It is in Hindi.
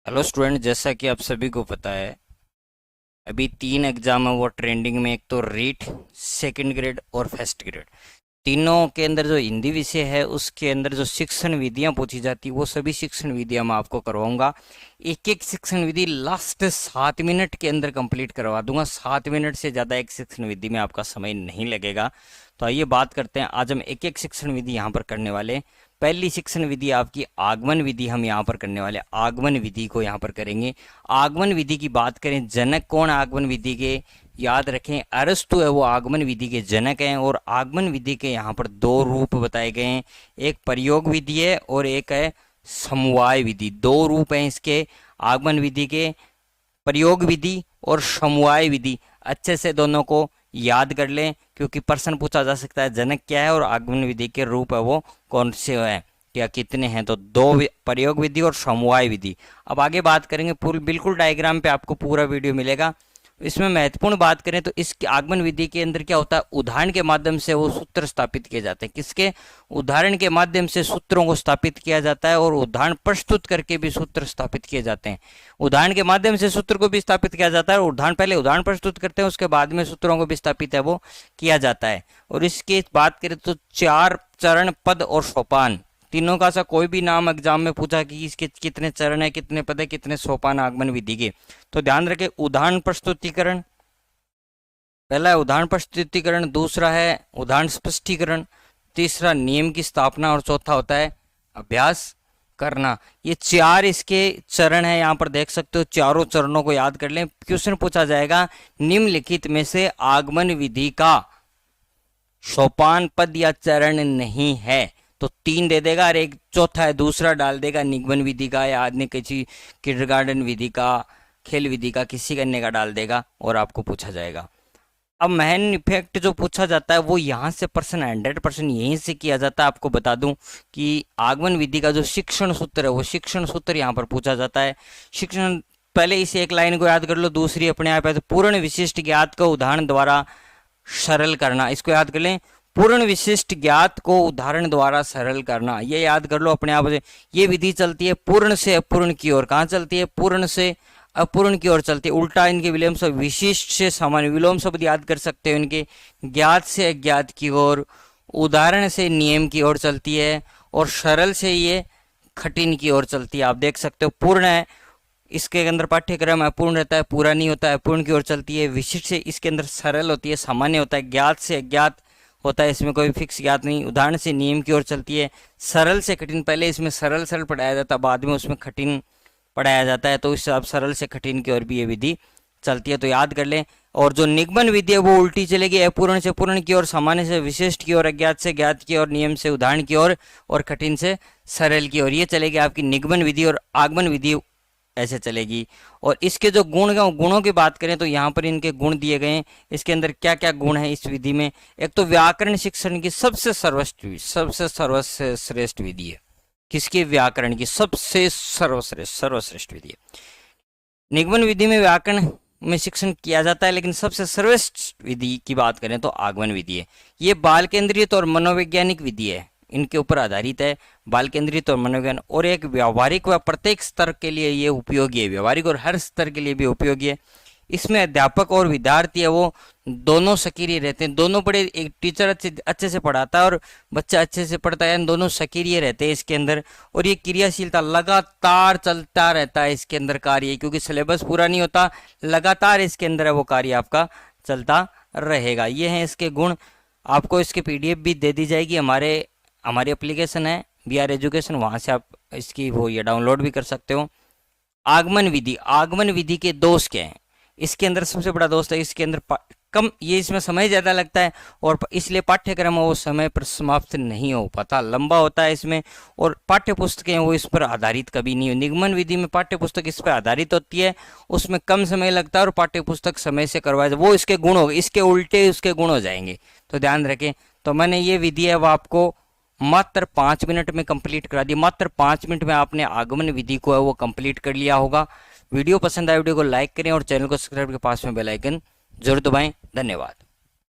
हेलो स्टूडेंट, जैसा कि आप सभी को पता है, अभी 3 एग्जाम है वो ट्रेंडिंग में। एक तो रीट, सेकंड ग्रेड और फर्स्ट ग्रेड। तीनों के अंदर जो हिंदी विषय है उसके अंदर जो शिक्षण विधियां पूछी जाती है वो सभी शिक्षण विधियां मैं आपको करवाऊंगा। एक एक शिक्षण विधि लास्ट 7 मिनट के अंदर कंप्लीट करवा दूंगा। 7 मिनट से ज़्यादा एक शिक्षण विधि में आपका समय नहीं लगेगा। तो आइए बात करते हैं, आज हम एक एक शिक्षण विधि यहाँ पर करने वाले हैं। पहली शिक्षण विधि आपकी आगमन विधि हम यहाँ पर करने वाले, आगमन विधि को यहाँ पर करेंगे। आगमन विधि की बात करें, जनक कौन आगमन विधि के, याद रखें अरस्तु है वो आगमन विधि के जनक हैं। और आगमन विधि के यहाँ पर दो रूप बताए गए हैं, एक प्रयोग विधि है और एक है समवाय विधि। दो रूप हैं इसके आगमन विधि के, प्रयोग विधि और समवाय विधि। अच्छे से दोनों को याद कर लें क्योंकि प्रश्न पूछा जा सकता है जनक क्या है और आगमन विधि के रूप है वो कौन से हैं, क्या कितने हैं। तो दो प्रयोग विधि और समवाय विधि। अब आगे बात करेंगे, बिल्कुल डायग्राम पे आपको पूरा वीडियो मिलेगा। इसमें महत्वपूर्ण बात करें तो इस आगमन विधि के अंदर क्या होता है, उदाहरण के माध्यम से वो सूत्र स्थापित किए जाते हैं। किसके? उदाहरण के माध्यम से सूत्रों को स्थापित किया जाता है और उदाहरण प्रस्तुत करके भी सूत्र स्थापित किए जाते हैं। उदाहरण के माध्यम से सूत्र को भी स्थापित किया जाता है और उदाहरण पहले उदाहरण प्रस्तुत करते हैं, उसके बाद में सूत्रों को भी स्थापित है वो किया जाता है। और इसकी बात करें तो 4 चरण, पद और सोपान, तीनों का सा कोई भी नाम एग्जाम में पूछा कि इसके कितने चरण है, कितने पद है, कितने सोपान आगमन विधि के, तो ध्यान रखें। उदाहरण प्रस्तुतिकरण, पहला है उदाहरण प्रस्तुतिकरण, दूसरा है उदाहरण स्पष्टीकरण, तीसरा नियम की स्थापना और चौथा होता है अभ्यास करना। ये 4 इसके चरण है, यहाँ पर देख सकते हो। चारों चरणों को याद कर लें। क्वेश्चन पूछा जाएगा निम्नलिखित में से आगमन विधि का सोपान, पद या चरण नहीं है, तो 3 दे देगा और एक चौथा है दूसरा डाल देगा, निगमन विधि का या आदमी किसी किंडरगार्टन विधि का, खेल विधि का, किसी अन्य का डाल देगा और आपको पूछा जाएगा। अब मैन इफेक्ट जो पूछा जाता है वो यहाँ से प्रश्न 100% यहीं से किया जाता है। आपको बता दूं कि आगमन विधि का जो शिक्षण सूत्र है वो शिक्षण सूत्र यहाँ पर पूछा जाता है। शिक्षण, पहले इस एक लाइन को याद कर लो, दूसरी अपने आप है। तो पूर्ण विशिष्ट ज्ञात को उदाहरण द्वारा सरल करना, इसको याद कर लें। पूर्ण विशिष्ट ज्ञात को उदाहरण द्वारा सरल करना, ये याद कर लो अपने आप से। ये विधि चलती है पूर्ण से अपूर्ण की ओर। कहाँ चलती है? पूर्ण से अपूर्ण की ओर चलती है। उल्टा इनके विलोम शब्द, विशिष्ट से सामान्य विलोम शब्द याद कर सकते हो इनके। ज्ञात से अज्ञात की ओर, उदाहरण से नियम की ओर चलती है और सरल से ये कठिन की ओर चलती है। आप देख सकते हो पूर्ण है, इसके अंदर पाठ्यक्रम अपूर्ण रहता है, पूरा नहीं होता है, अपूर्ण की ओर चलती है। विशिष्ट से इसके अंदर सरल होती है, सामान्य होता है। ज्ञात से अज्ञात होता है, इसमें कोई फिक्स ज्ञात नहीं। उदाहरण से नियम की ओर चलती है। सरल से कठिन, पहले इसमें सरल सरल पढ़ाया जाता है, बाद में उसमें कठिन पढ़ाया जाता है। तो इस हिसाब सरल से कठिन की ओर भी ये विधि चलती है, तो याद कर लें। और जो निगमन विधि है वो उल्टी चलेगी, अपूर्ण से पूर्ण की ओर, सामान्य से विशिष्ट की ओर, अज्ञात से ज्ञात की ओर, नियम से उदाहरण की ओर और कठिन से सरल की ओर। ये चलेगी आपकी निगमन विधि। और आगमन विधि ऐसे चलेगी। और इसके जो गुणों की बात करें तो यहाँ पर इनके गुण दिए गए हैं। इसके अंदर क्या क्या गुण है इस विधि में? एक तो व्याकरण शिक्षण की सबसे सर्वश्रेष्ठ विधि है। किसकी? व्याकरण की सबसे सर्वश्रेष्ठ विधि है। निगमन विधि में व्याकरण में शिक्षण किया जाता है, लेकिन सबसे सर्वश्रेष्ठ विधि की बात करें तो आगमन विधि है। ये बाल केंद्रित और मनोवैज्ञानिक विधि है, इनके ऊपर आधारित है। बाल केंद्रित और मनोविज्ञान, और एक व्यावहारिक व प्रत्येक स्तर के लिए ये उपयोगी है। व्यावहारिक और हर स्तर के लिए भी उपयोगी है। इसमें अध्यापक और विद्यार्थी है वो दोनों सक्रिय रहते हैं। दोनों बड़े, एक टीचर अच्छे से पढ़ाता है और बच्चा अच्छे से पढ़ता है, दोनों सक्रिय रहते हैं इसके अंदर। और ये क्रियाशीलता लगातार चलता रहता है इसके अंदर कार्य, क्योंकि सिलेबस पूरा नहीं होता, लगातार इसके अंदर है वो कार्य आपका चलता रहेगा। ये हैं इसके गुण। आपको इसके PDF भी दे दी जाएगी। हमारी एप्लीकेशन है BR एजुकेशन, वहाँ से आप इसकी ये डाउनलोड भी कर सकते हो। आगमन विधि, आगमन विधि के दोष क्या हैं? इसके अंदर सबसे बड़ा दोष है इसके अंदर कम, ये इसमें समय ज़्यादा लगता है और इसलिए पाठ्यक्रम वो समय पर समाप्त नहीं हो पाता, लंबा होता है इसमें। और पाठ्य पुस्तकें वो इस पर आधारित कभी नहीं हो। निगमन विधि में पाठ्य पुस्तक इस पर आधारित होती है, उसमें कम समय लगता है और पाठ्य पुस्तक समय से करवाया, वो इसके गुण हो, इसके उल्टे उसके गुण हो जाएंगे, तो ध्यान रखें। तो मैंने ये विधि है वो आपको मात्र 5 मिनट में कंप्लीट करा दी। मात्र 5 मिनट में आपने आगमन विधि को है वो कंप्लीट कर लिया होगा। वीडियो पसंद आए वीडियो को लाइक करें और चैनल को सब्सक्राइब के पास में बेल आइकन जरूर दबाएं। धन्यवाद।